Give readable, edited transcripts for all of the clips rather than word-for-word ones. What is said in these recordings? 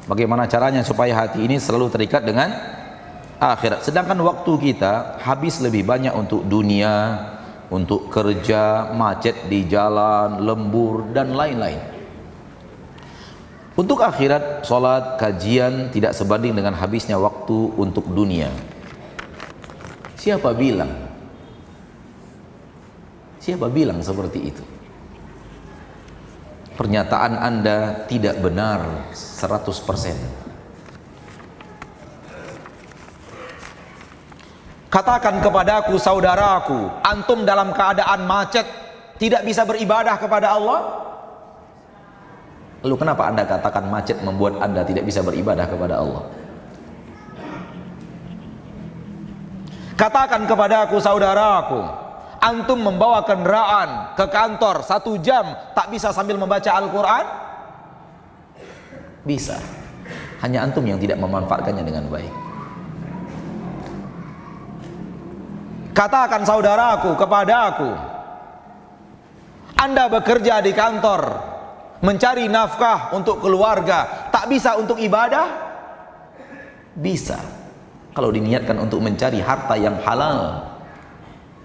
Bagaimana caranya supaya hati ini selalu terikat dengan akhirat. Sedangkan waktu kita habis lebih banyak untuk dunia, untuk kerja, macet di jalan, lembur dan lain-lain. Untuk akhirat, salat, kajian tidak sebanding dengan habisnya waktu untuk dunia. Siapa bilang? Siapa bilang seperti itu? Pernyataan Anda tidak benar 100%. Katakan kepadaku, saudaraku, antum dalam keadaan macet tidak bisa beribadah kepada Allah? Lalu kenapa Anda katakan macet membuat Anda tidak bisa beribadah kepada Allah? Katakan kepadaku, saudaraku, antum membawa kendaraan ke kantor 1 jam tak bisa sambil membaca Al-Quran? Bisa. Hanya antum yang tidak memanfaatkannya dengan baik. Katakan saudaraku kepadaku, Anda bekerja di kantor, mencari nafkah untuk keluarga, tak bisa untuk ibadah? Bisa. Kalau diniatkan untuk mencari harta yang halal,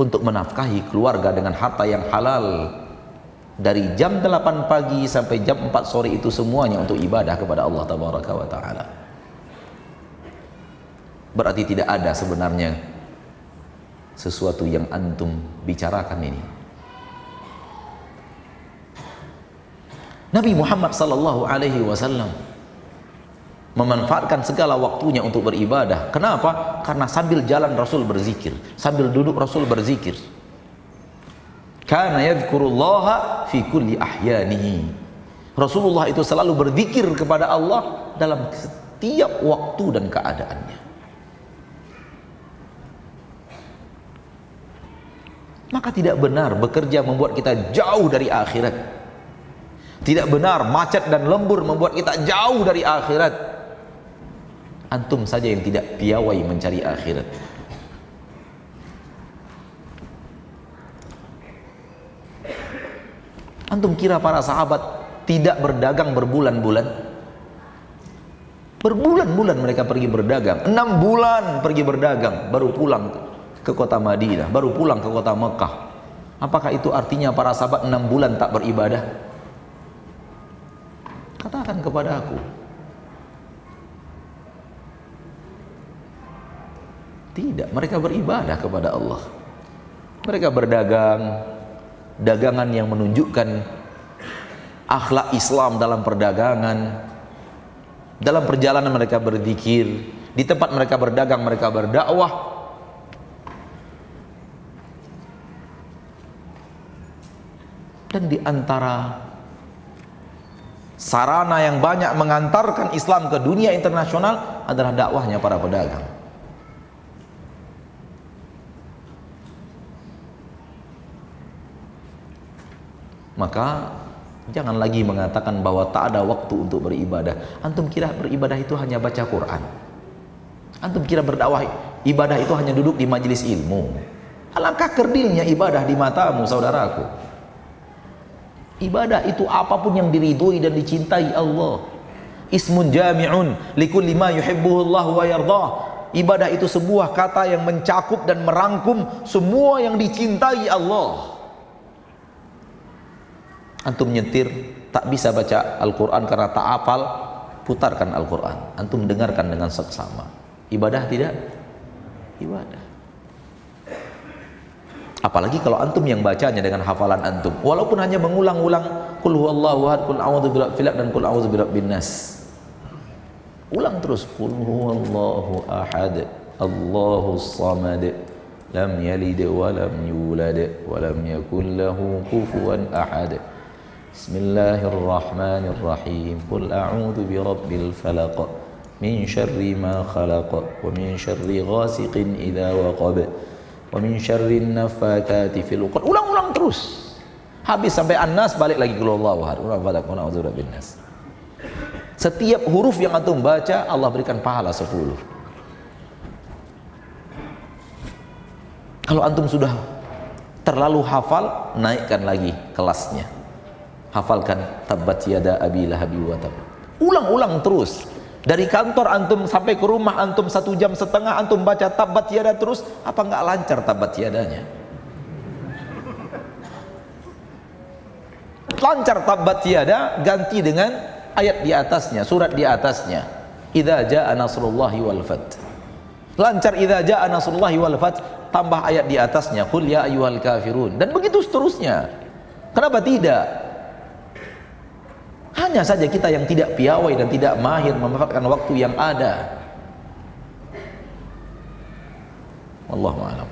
untuk menafkahi keluarga dengan harta yang halal, dari jam 8 pagi sampai jam 4 sore itu semuanya untuk ibadah kepada Allah Tabaraka wa Ta'ala. Berarti tidak ada sebenarnya sesuatu yang antum bicarakan ini. Nabi Muhammad sallallahu alaihi wasallam memanfaatkan segala waktunya untuk beribadah. Kenapa? Karena sambil jalan Rasul berzikir, sambil duduk Rasul berzikir. Kana yadhkurullaha fi kulli ahyanihi. Rasulullah itu selalu berzikir kepada Allah dalam setiap waktu dan keadaannya. Maka tidak benar bekerja membuat kita jauh dari akhirat. Tidak benar macet dan lembur membuat kita jauh dari akhirat. Antum saja yang tidak piawai mencari akhirat. Antum kira para sahabat tidak berdagang berbulan-bulan? Berbulan-bulan mereka pergi berdagang, 6 bulan pergi berdagang, baru pulang ke kota Madinah, baru pulang ke kota Mekah. Apakah itu artinya para sahabat 6 bulan tak beribadah? Katakan kepada aku. Tidak, mereka beribadah kepada Allah. Mereka berdagang, dagangan yang menunjukkan akhlak Islam dalam perdagangan. Dalam perjalanan mereka berzikir, di tempat mereka berdagang mereka berdakwah. Dan di antara sarana yang banyak mengantarkan Islam ke dunia internasional adalah dakwahnya para pedagang. Maka jangan lagi mengatakan bahwa tak ada waktu untuk beribadah. Antum kira beribadah itu hanya baca Quran? Antum kira berdakwah ibadah itu hanya duduk di majelis ilmu? Alangkah kerdilnya ibadah di matamu, saudaraku. Ibadah itu apapun yang diridhoi dan dicintai Allah. Ismun jami'un likulli ma yuhibbuhullah wa yardah. Ibadah itu sebuah kata yang mencakup dan merangkum semua yang dicintai Allah. Antum nyetir tak bisa baca Al-Quran karena tak hafal, putarkan Al-Quran, antum dengarkan dengan seksama. Ibadah tidak? Ibadah. Apalagi kalau antum yang bacanya dengan hafalan antum, walaupun hanya mengulang-ulang qul huwallahu ahad, qul a'udzu birabbil falaq dan qul a'udzu birabbin nas. Ulang terus, qul huwallahu ahad, Allahus samad, lam yalid wa lam yulad wa lam yakul lahu kufuwan ahad. Bismillahirrahmanirrahim. Qul a'udzu birabbil falaq min syarri ma khalaq wa min syarri ghasiqin idza waqab wa min syarrin naffatsati fil 'uqad. Ulang-ulang terus. Habis sampai An-Nas, balik lagi ke Allahu Akbar. Setiap huruf yang antum baca Allah berikan pahala 10. Kalau antum sudah terlalu hafal, naikkan lagi kelasnya. Hafalkan tabbat yada abi lahabi wa tab. Ulang-ulang terus. Dari kantor antum sampai ke rumah antum 1,5 jam antum baca tabat yada terus, apa enggak lancar tabat yadanya? Lancar tabat yada, ganti dengan ayat di atasnya, surat di atasnya. Idza jaa nasrullahi wal fath. Lancar idza jaa nasrullahi wal fath, tambah ayat di atasnya, qul ya ayyuhal kafirun, dan begitu seterusnya. Kenapa tidak? Hanya saja kita yang tidak piawai dan tidak mahir memanfaatkan waktu yang ada. Wallahu a'lam.